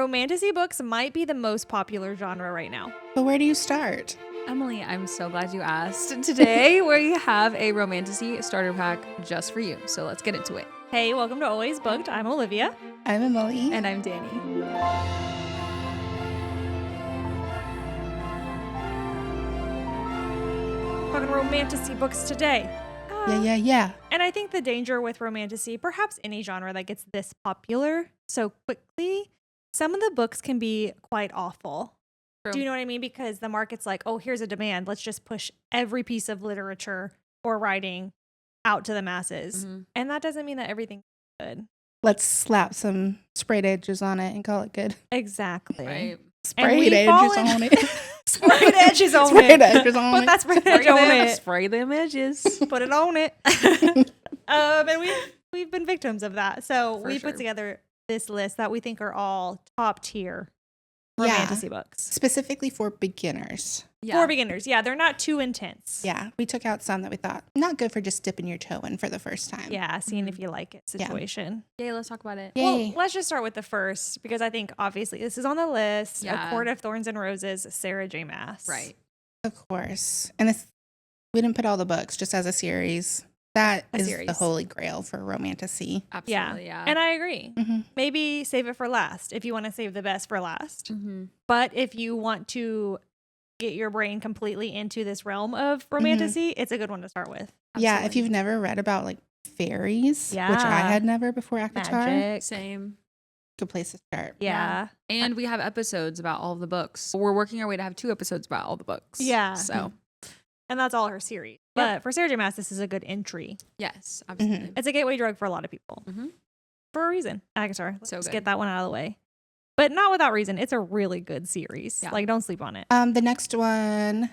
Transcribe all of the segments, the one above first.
Romantasy books might be the most popular genre right now. But where do you start? Emily, I'm so glad you asked. Today we have a Romantasy starter pack just for you. So let's get into it. Hey, welcome to Always Booked. I'm Olivia. I'm Emily. And I'm Danny. Talking Romantasy books today. Yeah. And I think the danger with Romantasy, perhaps any genre that gets this popular so quickly, some of the books can be quite awful. True. Do you know what I mean? Because the market's like, oh, here's a demand. Let's just push every piece of literature or writing out to the masses. Mm-hmm. And that doesn't mean that everything's good. Let's slap some sprayed edges on it and call it good. Exactly. Right. Sprayed edges on it. Sprayed edges on Sprayed it. edges on Put it. that sprayed edge on it. Spray them edges. Put it on it. And we've been victims of that. So For we sure. put together this list that we think are all top tier Yeah. Romantasy books. Specifically for beginners. Yeah. For beginners. Yeah, they're not too intense. Yeah. We took out some that we thought not good for just dipping your toe in for the first time. Yeah, seeing if you like it situation. Yay, let's talk about it. Yay. Well, let's just start with the first because I think obviously this is on the list. Yeah. A Court of Thorns and Roses, Sarah J. Maas. Right. Of course. And this, we didn't put all the books just as a series. That A is series. the holy grail for Romantasy. Absolutely. Yeah. And I agree. Mm-hmm. Maybe save it for last if you want to save the best for last. Mm-hmm. But if you want to get your brain completely into this realm of Romantasy, it's a good one to start with. Yeah. If Absolutely. you've never read about like fairies, which I Yeah. had never before ACOTAR, Magic. Same. good place to start. Yeah. And we have episodes about all of the books. We're working our way to have 2 episodes about all the books. Yeah. So, And that's all her series. Yep. But for Sarah J. Maas, this is a good entry. yes, absolutely. It's a gateway drug for a lot of people. Mhm. For a reason. ACOTAR. Let's So just good. get that one out of the way. But not without reason. It's a really good series. Yeah. Like, don't sleep on it. The next one,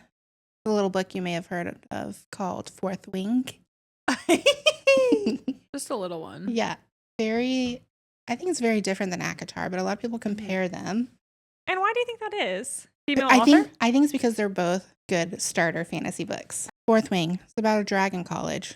the little book you may have heard of called Fourth Wing. Just a little one. Yeah. I think it's very different than ACOTAR, but a lot of people compare them. And why do you think that is? Female I author? think it's because they're both good starter fantasy books. Fourth Wing, it's about a dragon college.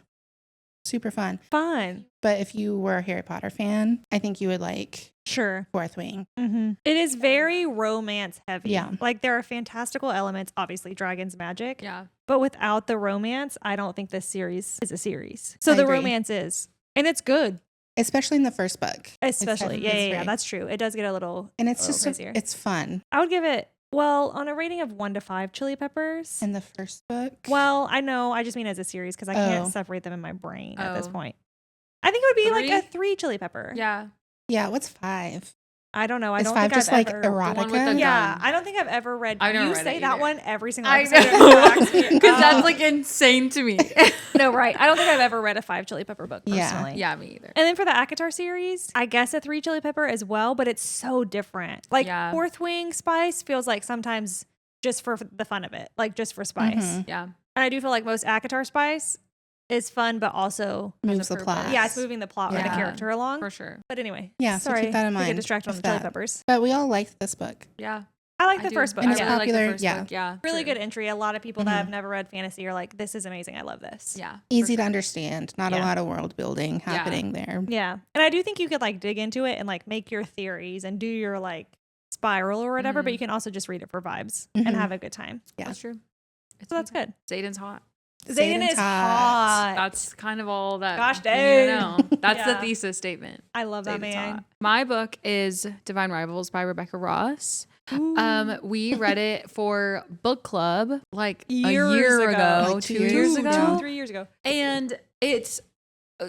Super fun. Fun. But if you were a Harry Potter fan, I think you would like Sure. Fourth Wing. Mm-hmm. It is very romance heavy. Yeah. Like, there are fantastical elements, obviously, dragons, magic. Yeah. But without the romance, I don't think this series is a series. So I the agree. romance is. And it's good. Especially in the first book. Especially. It's Yeah. very- That's true. It does get a little. And it's a just, little crazier. it's fun. I would give it, well, on a rating of 1 to 5 chili peppers. In the first book. Well, I know. I just mean as a series because I can't Oh. separate them in my brain at this Oh. point. I think it would be like 3? a 3 chili pepper. Yeah. Yeah, what's 5? I don't know. I Is don't 5 think just I've like ever. one with the erotica? Yeah, gun. I don't think I've ever read. I've never you read say it that either. one every single I episode. know. Because that's Um, like insane to me. no, right. I don't think I've ever read a 5 chili pepper book Yeah. personally. Yeah, me either. And then for the ACOTAR series, I guess a 3 chili pepper as well, but it's so different. Like Yeah. Fourth Wing spice feels like sometimes just for the fun of it, like just for spice. Mhm. Yeah. And I do feel like most ACOTAR spice is fun, but also Moves the purpose. plot. yeah, it's moving the plot or the Yeah. character along. For sure. But anyway, Yeah, so sorry, keep that in we get mind distracted on with the chili that. peppers. But we all liked this book. Yeah. I like the I do. first book. And I it's yeah. really popular, like the first yeah. book. Yeah. Really true. good entry. A lot of people Mhm. that have never read fantasy are like, this is amazing. I love this. Yeah. Easy for to sure. understand. Not a Yeah. lot of world building happening there. Yeah. And I do think you could like dig into it and like make your theories and do your like spiral or whatever, but Mhm. you can also just read it for vibes Mhm. and have a good time. Yeah. That's true. So that's good. Zayden's hot. Zayden is hot. hot. That's kind of all that Gosh you need to dang. know. That's Yeah. the thesis statement. I love that Zayden's man. hot. My book is Divine Rivals by Rebecca Ross. We read it for book club like Years a year ago. ago, Like 2 2 years years ago. 3 years ago. And it's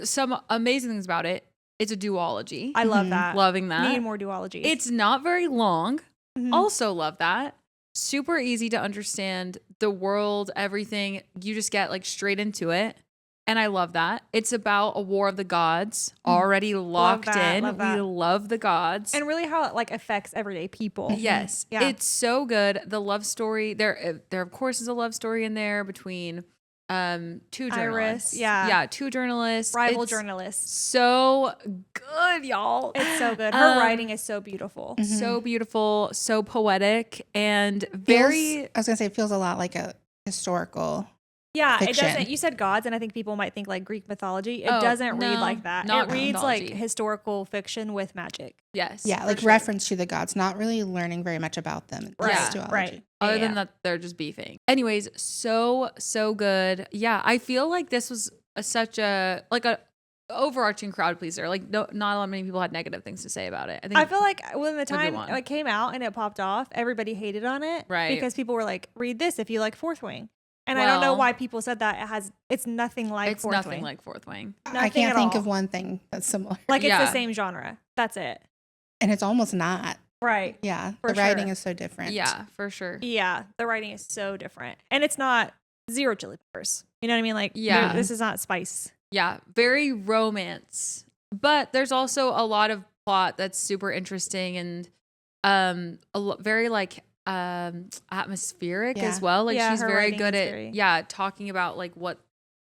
some amazing things about it. It's a duology. I love Mhm. that. Loving that. Need more duologies. It's not very long. Mhm. Also love that. Super easy to understand the world, everything. You just get like straight into it. And I love that. It's about a war of the gods already locked that, in. love that. We love the gods. and really how it like affects everyday people. yes, Yeah. it's so good. The love story, there of course is a love story in there between 2 journalists. yeah. Yeah, 2 journalists. Rival It's journalists. So good, y'all. It's so good. Her Um, writing is so beautiful. So beautiful, so poetic, and very I was going to say, it feels a lot like a historical Yeah, fiction. it doesn't. You said gods, and I think people might think like Greek mythology. It Oh, doesn't read no, like that. not It reads mythology. like historical fiction with magic. Yes. Yeah, for like sure. reference to the gods, not really learning very much about them. Right, Just duology. right. Other Yeah. than that, they're just beefing. Anyways, so good. Yeah, I feel like this was such a overarching crowd pleaser. Like, not a lot many people had negative things to say about it. I think I feel like when the a good time one. it came out and it popped off, everybody hated on it, Right. Because people were like, "Read this if you like Fourth Wing," and I don't know Well, why people said that. It's nothing like it's Fourth nothing Wing. like Fourth Wing. I Nothing can't at think all. of one thing that's similar. Like it's Yeah. the same genre. That's it. And it's almost not. Right. Yeah. For the writing sure. is so different. Yeah, for sure. Yeah, the writing is so different, and it's not zero chili peppers. You know what I mean? Like, Yeah. this is not spice. Yeah, very romance. But there's also a lot of plot that's super interesting and very like atmospheric Yeah. as well. Like Yeah, she's her very writing good is at talking about like what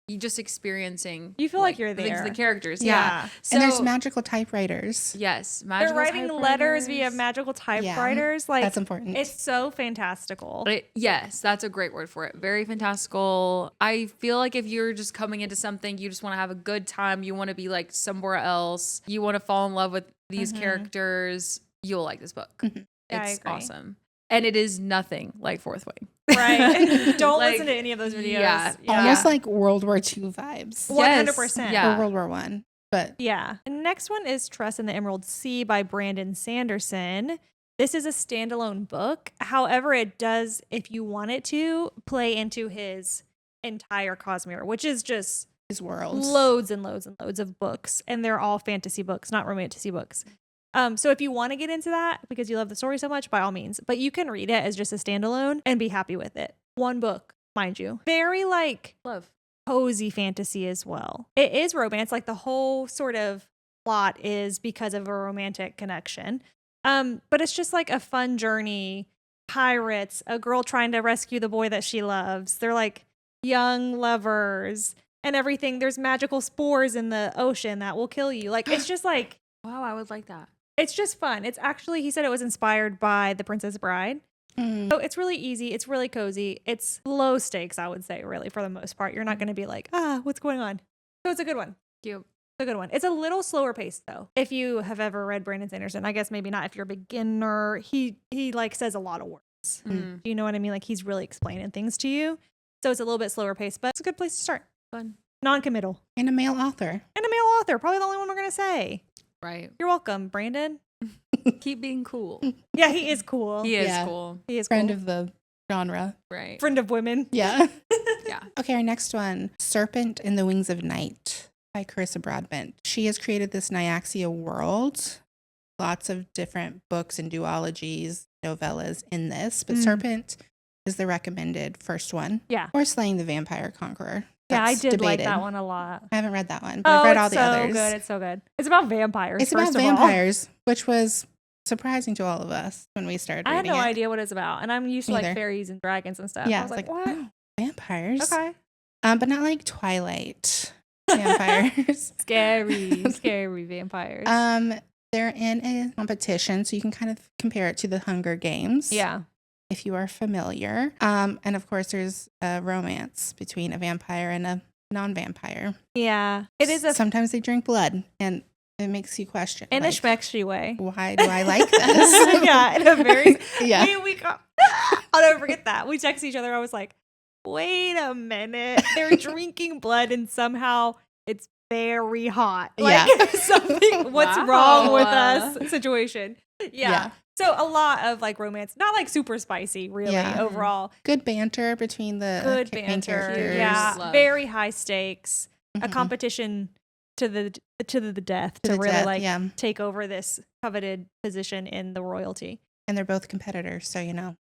you just experiencing. You feel like you're the things- there. the characters. Yeah. Yeah. And there's So- magical typewriters. Yes, They're magical writing letters via typewriters. magical typewriters. Like That's important. it's so fantastical. Yes, that's a great word for it. Very fantastical. I feel like if you're just coming into something, you just want to have a good time, you want to be like somewhere else, you want to fall in love with these characters, you'll like this book. Mhm. Yeah, I It's agree. awesome. And it is nothing like Fourth Wing. Right. Don't Like, listen to any of those videos. yeah. Almost like World War II vibes. 100%. Yeah. Or World War One. But Yeah. And next one is Trust in the Emerald Sea by Brandon Sanderson. This is a standalone book. However, it does, if you want it to, play into his entire Cosmere, which is just his world. loads and loads and loads of books. And they're all fantasy books, not romantasy books. So if you want to get into that because you love the story so much, by all means. But you can read it as just a standalone and be happy with it. One book, mind you. Very like Love. cozy fantasy as well. It is romance, like the whole sort of plot is because of a romantic connection. But it's just like a fun journey. Pirates, a girl trying to rescue the boy that she loves. They're like young lovers and everything. There's magical spores in the ocean that will kill you. Like it's just like Wow, I would like that. it's just fun. It's actually, he said it was inspired by The Princess Bride. Mm. So it's really easy. It's really cozy. It's low stakes, I would say, really, for the most part. You're not going to be like, what's going on? So it's a good one. Cute. It's a good one. It's a little slower paced, though. If you have ever read Brandon Sanderson, I guess maybe not if you're a beginner. He like says a lot of words. Mm. Do you know what I mean? Like he's really explaining things to you. So it's a little bit slower paced, but it's a good place to start. Fun. Non-committal. And a male author. And a male author. Probably the only one we're going to say. Right. You're welcome, Brandon. Keep being cool. Yeah, he is cool. He is Yeah. cool. He is Friend cool. of the genre. Right. Friend of women. Yeah. Yeah. Okay, our next one, Serpent in the Wings of Night by Carissa Broadbent. She has created this Nyaxia world. Lots of different books and duologies, novellas in this, but Serpent is the recommended first one. Yeah. Or Slaying the Vampire Conqueror. Yeah, I That's did like debated. that one a lot. I haven't read that one, but I've read all the others. Good. It's so good. It's about vampires. It's about first of all. vampires, which was surprising to all of us when we started I had reading no it. idea what it's about, and I'm used to like Neither. fairies and dragons and stuff. Yeah, I was it's like, what? oh, vampires. Okay. But not like Twilight vampires. Scary, scary vampires. They're in a competition, so you can kind of compare it to the Hunger Games. Yeah. If you are familiar. And of course, there's a romance between a vampire and a non-vampire. Yeah. It is a Sometimes they drink blood, and it makes you question. in a like, schmexy way. why do I like this? Yeah, in a very Yeah. we got I'll never forget that. We texted each other. I was like, wait a minute. They're drinking blood and somehow it's very hot. Like Yeah. something what's Wow. wrong with us situation. Yeah. Yeah. So a lot of like romance, not like super spicy, really, Yeah. overall. Good banter between the Good main banter. characters. Yeah. Love. Very high stakes. A Mhm. competition to the death To to the really death, like yeah. take over this coveted position in the royalty. And they're both competitors, so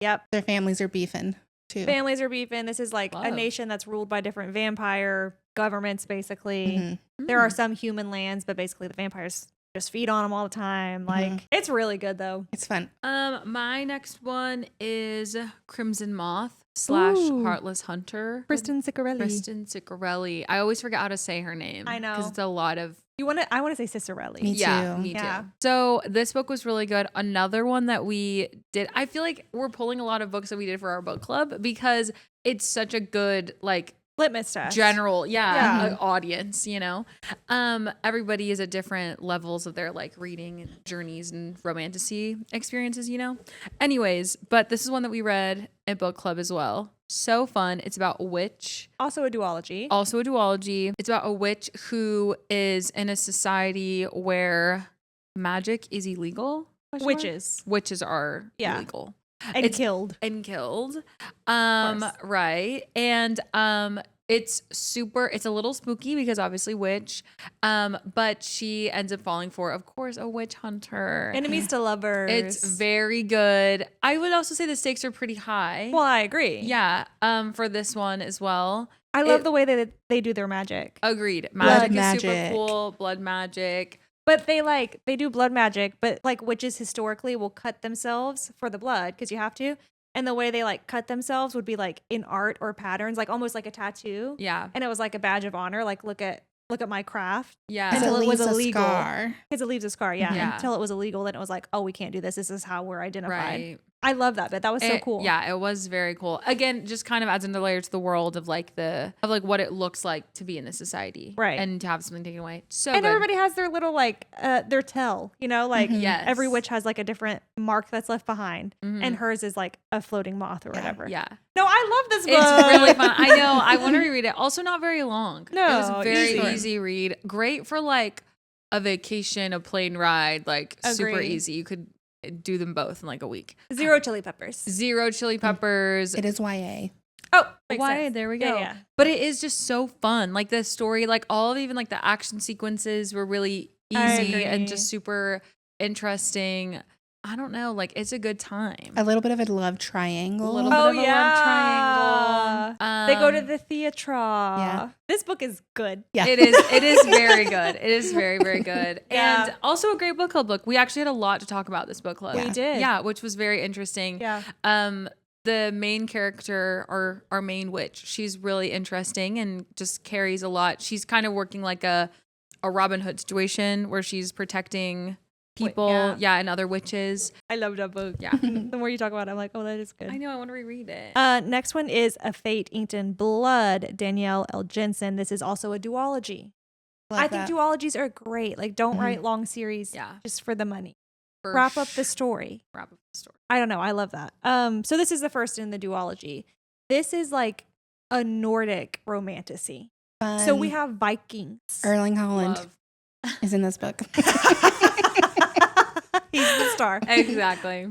Yep. their families are beefing too. Families are beefing. This is like a Love. nation that's ruled by different vampire governments, basically. Mhm. There are some human lands, but basically the vampires just feed on them all the time. Like, it's really good, though. It's fun. My next one is Crimson Moth / Ooh. Heartless Hunter. Kristen Ciccarelli. Kristen Ciccarelli. I always forget how to say her name. I know. Because it's a lot of I want to say Ciccarelli. Me yeah, too. me Yeah. too. So this book was really good. Another one that we did. I feel like we're pulling a lot of books that we did for our book club because it's such a good like litmus test. general Yeah. audience, you know. Everybody is at different levels of their like reading journeys and romantasy experiences, you know. Anyways, but this is one that we read at book club as well. So fun. It's about a witch, Also a duology. also a duology. It's about a witch who is in a society where magic is illegal. Witches are Yeah. illegal And killed. Right. And it's a little spooky because obviously witch. But she ends up falling for, of course, a witch hunter. Enemies to lovers. It's very good. I would also say the stakes are pretty high. Well, I agree. Yeah. For this one as well. I love the way that they do their magic. Agreed. Blood Magic is super magic. cool. Blood magic. But they do blood magic, but like witches historically will cut themselves for the blood because you have to. And the way they like cut themselves would be like in art or patterns, like almost like a tattoo. Yeah. And it was like a badge of honor. Like look at my craft. Yeah. Because Until it it was leaves a illegal. scar. Because it leaves a scar. Yeah. Yeah. Until it was illegal, then it was like, oh, we can't do this. This is how we're identified. Right. I love that bit. That was so cool. Yeah, it was very cool. Again, just kind of adds another layer to the world of like what it looks like to be in this society, Right. And to have something taken away. So And good. everybody has their little like their tell, you know, like Yes. every witch has like a different mark that's left behind, Mhm. and hers is like a floating moth or whatever. Yeah, No, I love this book. it's really fun. I know. I want to reread it. Also, not very long. No, it was a very easy. easy read. Great for like a vacation, a plane ride. Like super Agree. easy. You could do them both in like a week. Zero chili peppers. Zero chili peppers. It is YA. Oh, makes Why? sense. There we Yeah, go. yeah. But it is just so fun. Like the story, like all of even like the action sequences were really I easy and agree. just super interesting. I don't know. Like it's a good time. A little bit of a love triangle. A little bit Oh, of a love triangle. They go to the theatre. Yeah. This book is good. Yeah. It is. It is very good. It is very, very good. Yeah. And also a great book club book. We actually had a lot to talk about this book club. We did. Yeah, which was very interesting. Yeah. The main character, or our main witch, she's really interesting and just carries a lot. She's kind of working like a Robin Hood situation where she's protecting people, and other witches. I love that book. Yeah. The more you talk about it, I'm like, oh, that is good. I know, I want to reread it. Next one is A Fate Inked in Blood, Danielle L. Jensen. This is also a duology. I think duologies are great. Like, don't write long series Yeah. just for the money. For Wrap up the story. Wrap up the story. I don't know. I love that. So this is the first in the duology. This is like a Nordic romantasy. So we have Vikings. Erling Holland Love. is in this book. He's the star. Exactly.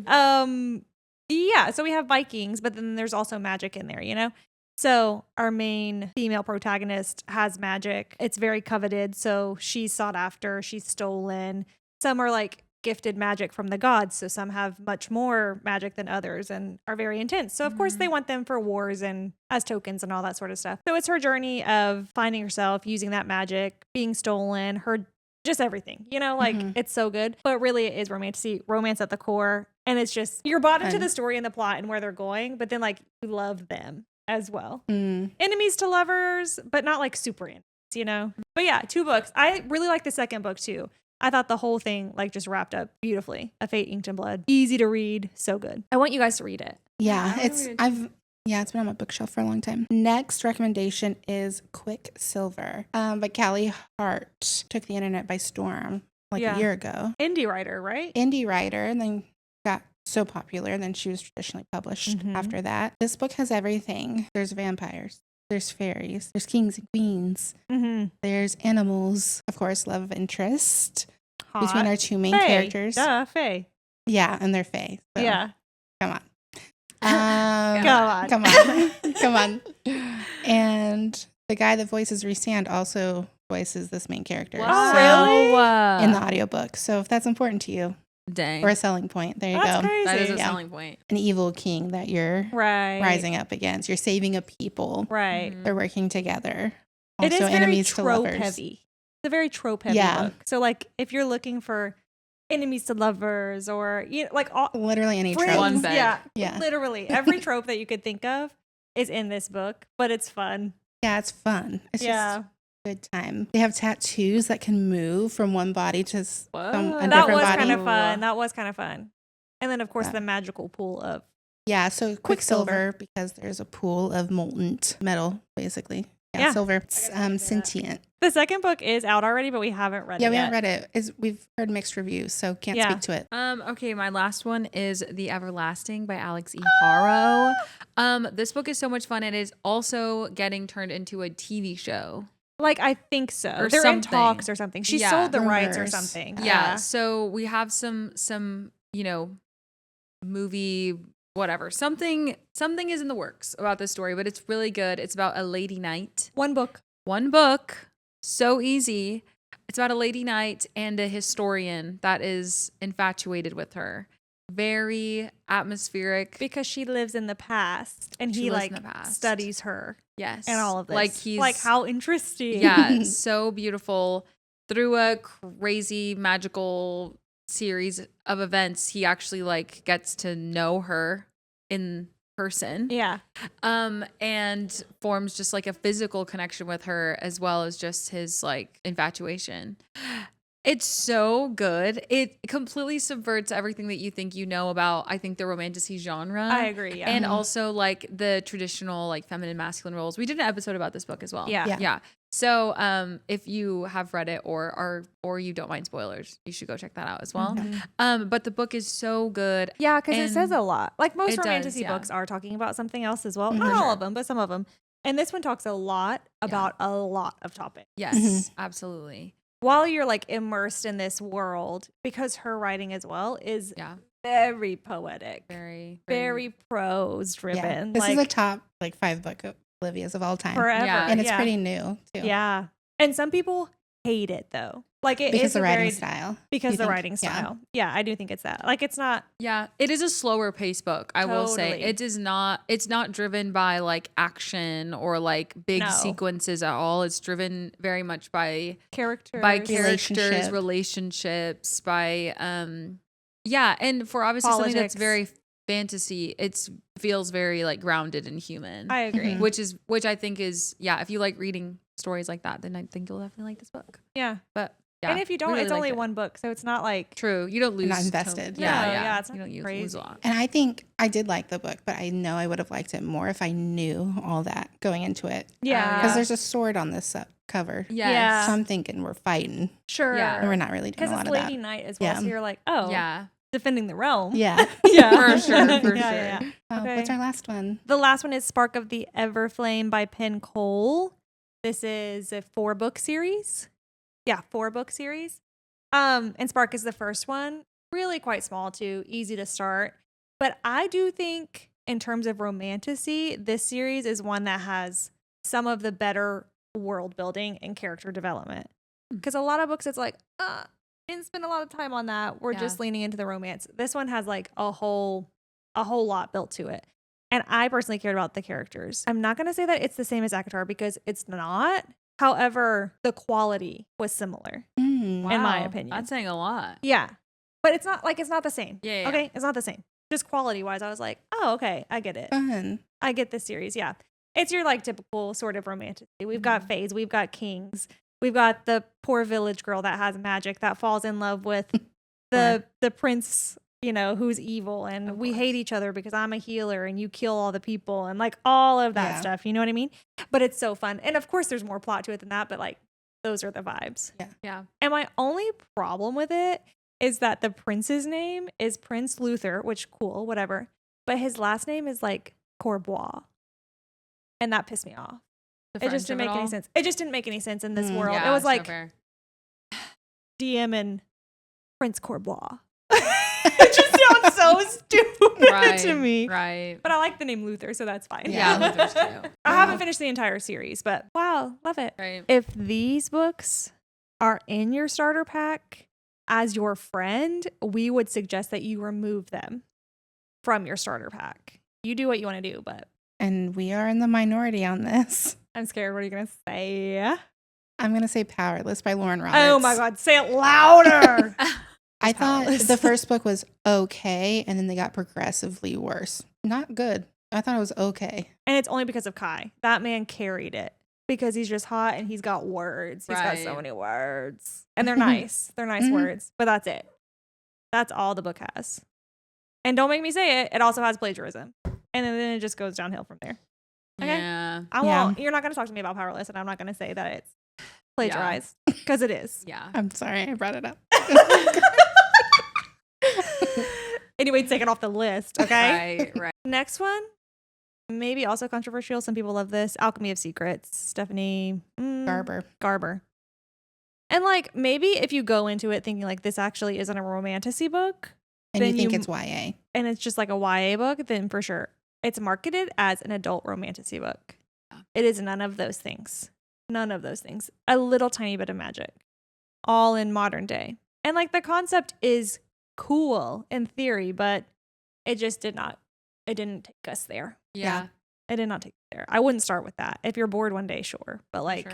Yeah, so we have Vikings, but then there's also magic in there, you know? So our main female protagonist has magic. It's very coveted, so she's sought after, she's stolen. Some are like gifted magic from the gods, so some have much more magic than others and are very intense. So of course they want them for wars and as tokens and all that sort of stuff. So it's her journey of finding herself, using that magic, being stolen, her just everything, you know, like it's so good. But really it is romance at the core. And it's just, you're bought into the story and the plot and where they're going, but then like you love them as well. Enemies to lovers, but not like super enemies, you know? But yeah, 2 books. I really like the second book too. I thought the whole thing like just wrapped up beautifully. A Fate Inked in Blood. Easy to read. So good. I want you guys to read it. Yeah, I it's been on my bookshelf for a long time. Next recommendation is Quicksilver by Callie Hart. Took the internet by storm like a year ago. Indie writer, right? Indie writer, and then got so popular, and then she was traditionally published after that. This book has everything. There's vampires. There's fairies. There's kings and queens. There's animals. Of course, love interest between our 2 main characters. Fae. Yeah, and they're fae. So, Yeah. come on. Come on. Come on. And the guy that voices Resand also voices this main character. Wow. Really? In the audiobook. So if that's important to you, Dang. or a selling point, there you That's go. crazy. That is a Yeah. selling point. An evil king that you're Right. rising up against. You're saving a people. Right. They're working together. It is Also very enemies to trope lovers. heavy. It's a very trope heavy Yeah. book. So like if you're looking for enemies to lovers or like all Literally any friends, trope. One bed. Yeah. Literally every trope that you could think of is in this book, but it's fun. Yeah, it's fun. It's Yeah. just a good time. They have tattoos that can move from one body to a Whoa. different That was body. kind of fun. That was kind of fun. And then of course Yeah. the magical pool of Yeah, so Quicksilver, because there's a pool of molten metal, basically. Yeah, silver. It's sentient. The second book is out already, but we haven't read it Yeah, we yet. haven't read it. We've heard mixed reviews, so can't speak to it. Okay, my last one is The Everlasting by Alix Harrow. This book is so much fun. It is also getting turned into a TV show. Like, I think so. Or They're something. in talks or something. She Yeah. sold the rights or Rumors. something. Yeah. So we have some, movie, whatever. Something is in the works about this story, but it's really good. It's about a lady knight. One book. So easy. It's about a lady knight and a historian that is infatuated with her. Very atmospheric. Because she lives in the past and he like studies her. Yes. And all of this. Like he's like, how interesting. Yeah, so beautiful. Through a crazy magical series of events, he actually like gets to know her in person. Yeah. And forms just like a physical connection with her as well as just his like infatuation. It's so good. It completely subverts everything that you think you know about, I think, the romantasy genre. I agree, yeah. And also like the traditional like feminine masculine roles. We did an episode about this book as well. Yeah. So if you have read it or you don't mind spoilers, you should go check that out as well. But the book is so good. Yeah, because it says And a lot. Like most it does, romantasy yeah. books are talking about something else as well. Not all of them, but some of them. And this one talks a lot about a lot of topics. Yes, absolutely. While you're like immersed in this world, because her writing as well is very poetic, very prose driven. This like, is a top like 5 book of Olivia's of all time. forever. Yeah. And it's pretty new too. Yeah. And some people hate it though. Like it Because is the a writing very, style. because You the think? writing style. Yeah, I do think it's that. Like it's not. Yeah, it is a slower paced book, I will say. Totally. It's not driven by like action or like big No. sequences at all. It's driven very much by Characters. relationships, by and for obviously something that's Politics. very fantasy, it feels very like grounded and human. I agree. Which I think is if you like reading stories like that, then I think you'll definitely like this book. Yeah. But And if you don't, we really it's only liked it. one book. So it's not like. True. You don't lose. Not invested. Yeah, it's you not don't lose crazy. a lot. And I think I did like the book, but I know I would have liked it more if I knew all that going into it. Yeah. Because there's a sword on this cover. Yes. Yeah. So I'm thinking we're fighting. Sure. Yeah. And we're not really doing Because a lot it's of that. Lady Knight as well. Yeah. So you're like, oh, Yeah. defending the realm. Yeah. Yeah. For sure. For Yeah, sure. yeah, yeah. Oh, Okay. What's our last one? The last one is Spark of the Everflame by Penn Cole. This is a 4-book series. Yeah, 4-book series. And Spark is the first one. Really quite small too, easy to start. But I do think in terms of romantasy, this series is one that has some of the better world building and character development. Because a lot of books, it's like, didn't spend a lot of time on that. We're just leaning into the romance. This one has like a whole lot built to it. And I personally cared about the characters. I'm not going to say that it's the same as ACOTAR because it's not. However, the quality was similar, in my Wow, opinion. That's saying a lot. Yeah. But it's not the same. Yeah. Okay. It's not the same. Just quality wise, I was like, oh, okay. I get it. Fun. I get this series. Yeah. It's your like typical sort of romantic. We've got Fays. We've got Kings. We've got the poor village girl that has magic that falls in love with the prince, who's evil. And we hate each other because I'm a healer and you kill all the people and like all of that stuff. You know what I mean? But it's so fun. And of course there's more plot to it than that, but like those are the vibes. Yeah. And my only problem with it is that the prince's name is Prince Luther, which cool, whatever. But his last name is like Corbois. And that pissed me off. It just didn't make any sense. It just didn't make any sense in this world. Yeah, it was it's like no fair. DM and Prince Corbois. It just sounds so stupid to me. Right. But I like the name Luther, so that's fine. Yeah, Luther's cute. I haven't finished the entire series, but wow, love it. Right. If these books are in your starter pack as your friend, we would suggest that you remove them from your starter pack. You do what you want to do, but And we are in the minority on this. I'm scared. What are you going to say? I'm going to say Powerless by Lauren Roberts. Oh my God. Say it louder. I thought Powerless. the first book was okay, and then they got progressively worse. Not good. I thought it was okay. And it's only because of Kai. That man carried it because he's just hot and he's got words. He's got so Right. many words. And they're nice. They're nice words. But that's it. That's all the book has. And don't make me say it. It also has plagiarism. And then it just goes downhill from there. Okay. Yeah. I won't. You're not going to talk to me about Powerless, and I'm not going to say that it's plagiarized because it is. Yeah. I'm sorry I brought it up. Anyway, take it off the list. Okay. Right. Next one, maybe also controversial. Some people love this. Alchemy of Secrets. Stephanie Garber. And like maybe if you go into it thinking like this actually isn't a romantasy book, and you think it's YA, and it's just like a YA book, then for sure it's marketed as an adult romantasy book. Yeah. It is none of those things. None of those things. A little tiny bit of magic, all in modern day. And like the concept is cool in theory, but it just didn't take us there. Yeah. It did not take us there. I wouldn't start with that. If you're bored one day, sure. But like,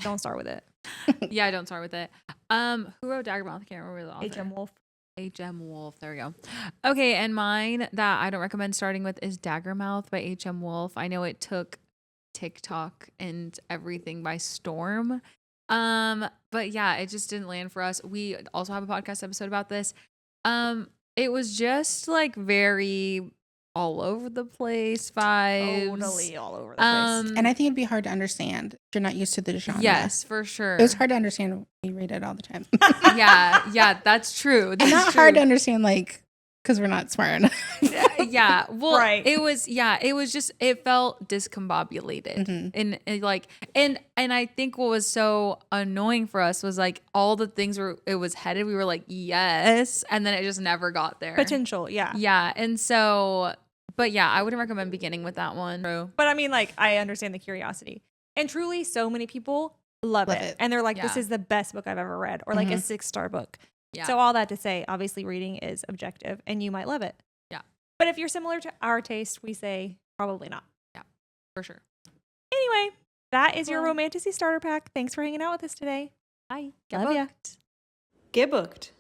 don't start with it. Yeah, don't start with it. Who wrote Daggermouth? I can't remember the author. H.M. Wolf. There we go. Okay, and mine that I don't recommend starting with is Daggermouth by H.M. Wolf. I know it took TikTok and everything by storm. But yeah, it just didn't land for us. We also have a podcast episode about this. It was just like very all over the place vibes. Totally all over the place. And I think it'd be hard to understand if you're not used to the genre. Yes, for sure. It was hard to understand when you read it all the time. yeah, that's true. That's not true. hard to understand, like, because we're not smart enough. Yeah, well, right. it was just, it felt discombobulated. And like, and I think what was so annoying for us was like all the things where it was headed, we were like, yes, and then it just never got there. Potential, yeah. Yeah, and so, but yeah, I wouldn't recommend beginning with that one. But I mean, like, I understand the curiosity. And truly, so many people love it. And they're like, this is the best book I've ever read, or like a 6-star book. Yeah. So all that to say, obviously reading is objective and you might love it. Yeah. But if you're similar to our taste, we say probably not. Yeah, for sure. Anyway, that is your Romantasy starter pack. Thanks for hanging out with us today. Bye. Love ya. Get booked.